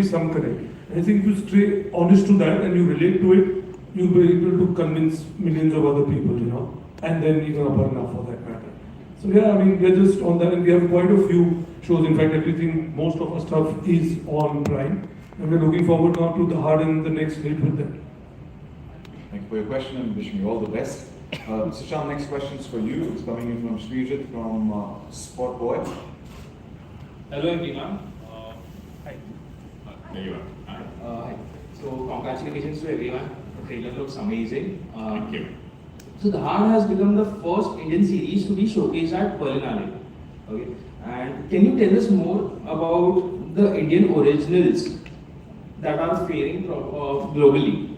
some connect. I think if you stay honest to that and you relate to it, you'll be able to convince millions of other people, and then even Aparna for that matter. So yeah, I mean, we're just on that, and we have quite a few shows. In fact, everything, most of our stuff is on Prime, and we're looking forward now to the hard and the next slate with them. Thank you for your question and wishing you all the best. Sushant, next question is for you. It's coming in from Srijit from Sport Boy. Hello everyone. Hi. There you are. Hi. Hi. So congratulations to everyone. The trailer looks amazing. Thank you. So The Hard has become the first Indian series to be showcased at Berlinale. Okay. And can you tell us more about the Indian originals that are faring globally?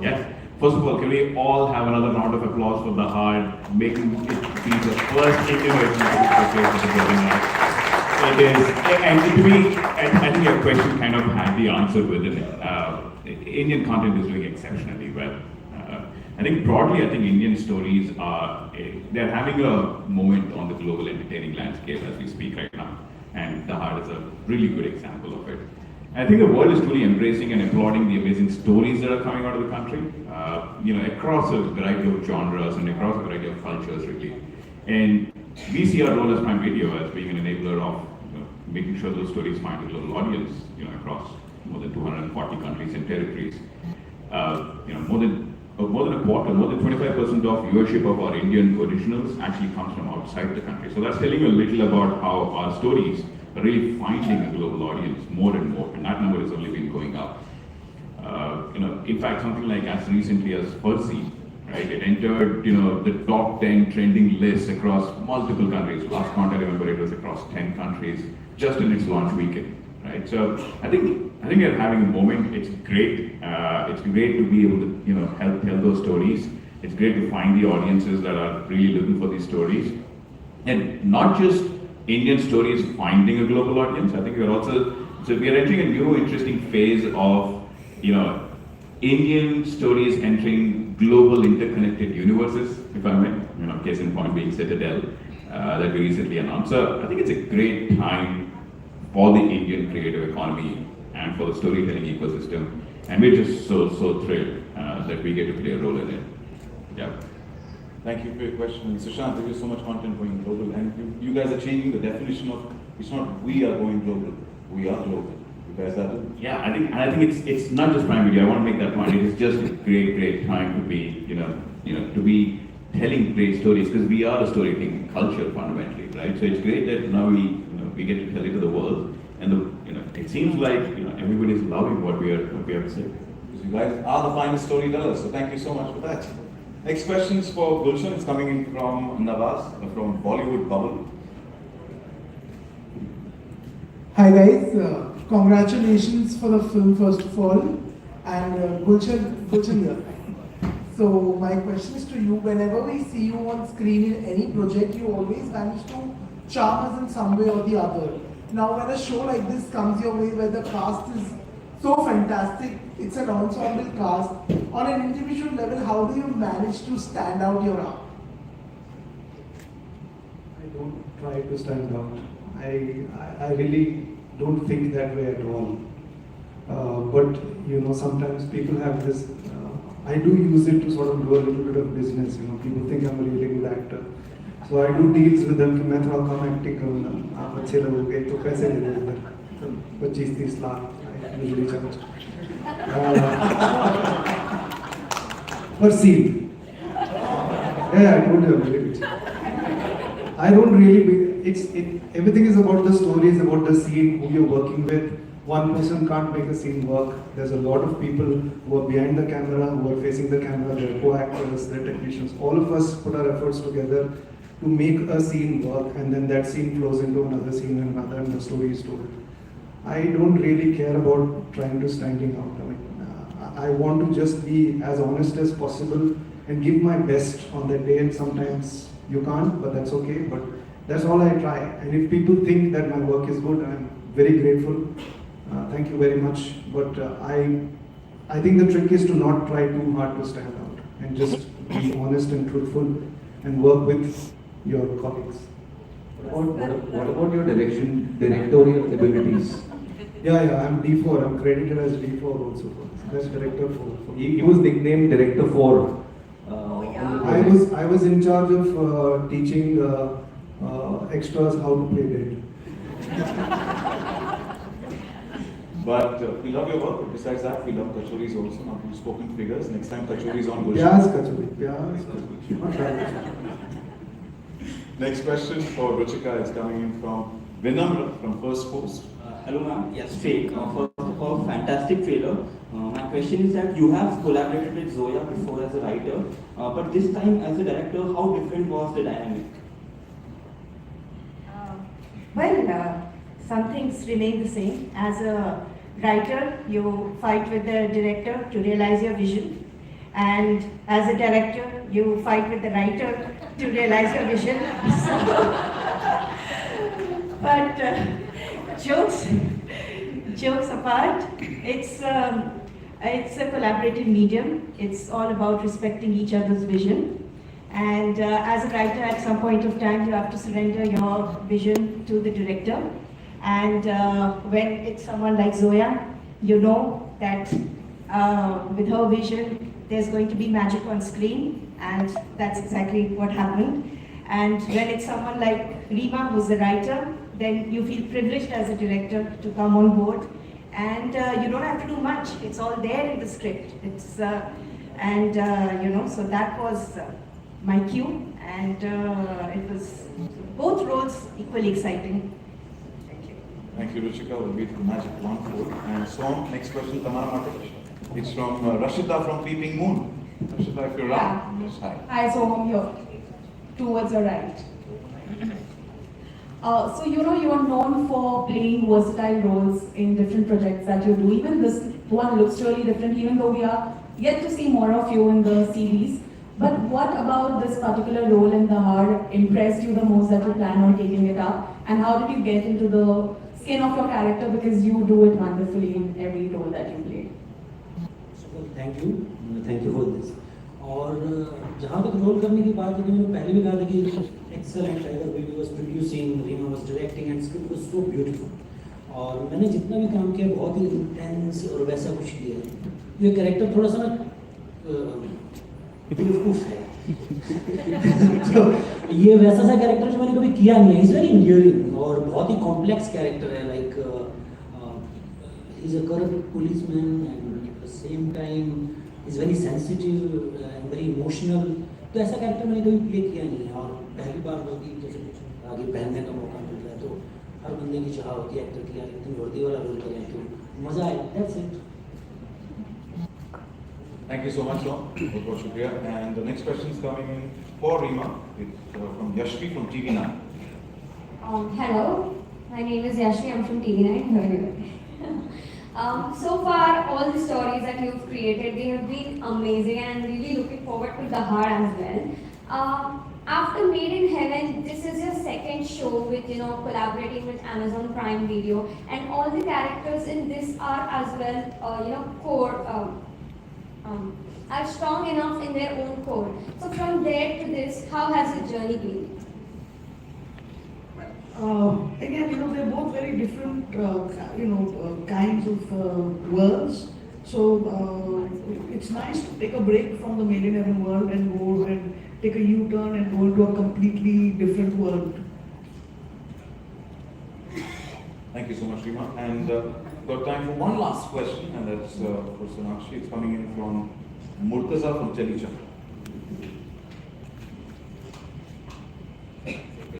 Yes. First of all, can we all have another round of applause for The Hard, making it be the first Indian original to be showcased at the Berlinale? It is, and to me, I think your question kind of had the answer within it. Indian content is doing exceptionally well. I think broadly, I think Indian stories they're having a moment on the global entertaining landscape as we speak right now. And The Hard is a really good example of it. I think the world is truly embracing and applauding the amazing stories that are coming out of the country, across a variety of genres and across a variety of cultures, really. And we see our role as Prime Video as being an enabler of making sure those stories find a global audience, across more than 240 countries and territories. More than a quarter, more than 25% of viewership of our Indian originals actually comes from outside the country. So that's telling you a little about how our stories are really finding a global audience more and more, and that number has only been going up. In fact, something like as recently as Percy, right? It entered, the top 10 trending lists across multiple countries. Last count I remember it was across 10 countries just in its launch weekend, right? So I think we're having a moment. It's great. It's great to be able to, help tell those stories. It's great to find the audiences that are really looking for these stories, and not just Indian stories finding a global audience. I think we are entering a new interesting phase of, Indian stories entering global interconnected universes, if I may, case in point being Citadel, that we recently announced. So I think it's a great time for the Indian creative economy and for the storytelling ecosystem. And we're just so thrilled that we get to play a role in it. Yeah. Thank you for your question. And Sushant, there is so much content going global, and you guys are changing the definition of, it's not we are going global, we are global. You guys are doing. Yeah, I think it's not just Prime Video. I want to make that point. It is just a great time to be, to be telling great stories, because we are a storytelling culture fundamentally, right? So it's great that now we get to tell it to the world, and it seems like everybody's loving what we have to say. You guys are the finest storytellers, so thank you so much for that. Next question is for Gulshan. It's coming in from Nawaz from Bollywood Bubble. Hi guys, congratulations for the film first of all, and Gulshan here. So my question is to you, whenever we see you on screen in any project, you always manage to charm us in some way or the other. Now when a show like this comes your way where the cast is so fantastic, it's an ensemble cast, on an individual level, how do you manage to stand out your art? I don't try to stand out. I really don't think that way at all. But sometimes people have this. I do use it to sort of do a little bit of business. People think I'm a really good actor, so I do deals with them कि मैं थोड़ा कम acting करूँगा, आप अच्छे लगोगे तो पैसे दे देंगे, 25-30 lakh I usually charge per scene. Yeah, I told you already. I don't really. Everything is about the stories, about the scene, who you're working with. One person can't make a scene work. There's a lot of people who are behind the camera, who are facing the camera. They're co-actors, they're technicians. All of us put our efforts together to make a scene work, and then that scene flows into another scene and another, and the story is told. I don't really care about trying to standing out. I want to just be as honest as possible and give my best on that day, and sometimes you can't, but that's okay. But that's all I try. And if people think that my work is good, I'm very grateful. Thank you very much. But I think the trick is to not try too hard to stand out and just be honest and truthful and work with your colleagues. What about your directorial abilities? Yeah, I'm D4. I'm credited as D4 also. That's director 4. He was nicknamed Director 4. I was in charge of teaching extras how to play dead. But we love your work. But besides that, we love kachoris also. Now we've spoken figures. Next time kachoris on Gulshan. Pyaz kachori, pyaz kachori. Not that. Next question for Ruchika is coming in from Vinamra from First Post. Hello ma'am, yes, fake. First of all, fantastic trailer. My question is that you have collaborated with Zoya before as a writer, but this time as a director, how different was the dynamic? Some things remain the same. As a writer, you fight with the director to realize your vision. And as a director, you fight with the writer to realize your vision. But jokes apart, it's a collaborative medium. It's all about respecting each other's vision. And as a writer, at some point of time, you have to surrender your vision to the director. And when it's someone like Zoya, you know that with her vision, there's going to be magic on screen, and that's exactly what happened. And when it's someone like Rima, who's the writer, then you feel privileged as a director to come on board. And you don't have to do much. It's all there in the script. It's so that was my cue, and it was both roles equally exciting. Thank you. Thank you, Ruchika. We'll wait for the magic 1-4. And so, next question, Tamara Matic. It's from Rashida from Peeping Moon. Rashida, if you're around, just hi. Hi, so I'm here. Towards your right. So you are known for playing versatile roles in different projects that you do. Even this one looks really different, even though we are yet to see more of you in the series. But what about this particular role in The Heart impressed you the most that you plan on taking it up? And how did you get into the skin of your character, because you do it wonderfully in every role that you play? Thank you for this. और जहाँ तक role करने की बात है, मैंने पहले भी कहा था कि excellent Tiger Baby was producing, Reema was directing and script was so beautiful. और मैंने जितना भी काम किया बहुत ही इंटेंस और वैसा कुछ किया। ये कैरेक्टर थोड़ा सा बेवकूफ़ है तो ये वैसा सा कैरेक्टर जो मैंने कभी किया नहीं है। इज़ वेरी इंड्यूरिंग और बहुत ही कॉम्प्लेक्स कैरेक्टर है। Like is a corrupt policeman and at the same time is very sensitive and very emotional. तो ऐसा कैरेक्टर मैंने कभी प्ले किया नहीं है। और पहली बार होगी जैसे कुछ आगे पहनने का मौका मिल रहा है, तो हर बंदे की चाह होती है एक्टर की यार इतनी वर्दी वाला रोल करें तो मज़ा आए। That's it. Thank you so much, Ron. बहुत शुक्रिया. And the next question is coming in for Rima. It's from Yashvi from TV9. Hello, my name is Yashvi. I'm from TV9. So far, all the stories that you've created, they have been amazing, and really looking forward to The Heart as well. After Made in Heaven, this is your second show with collaborating with Amazon Prime Video, and all the characters in this are as well core. Are strong enough in their own core. So from there to this, how has the journey been? Again, they're both very different, kinds of worlds. So it's nice to take a break from the Made in Heaven world and go and take a U-turn and go into a completely different world. Thank you so much, Rima. And got time for one last question, and that's for Sonakshi. It's coming in from Murtaza from Chelicha.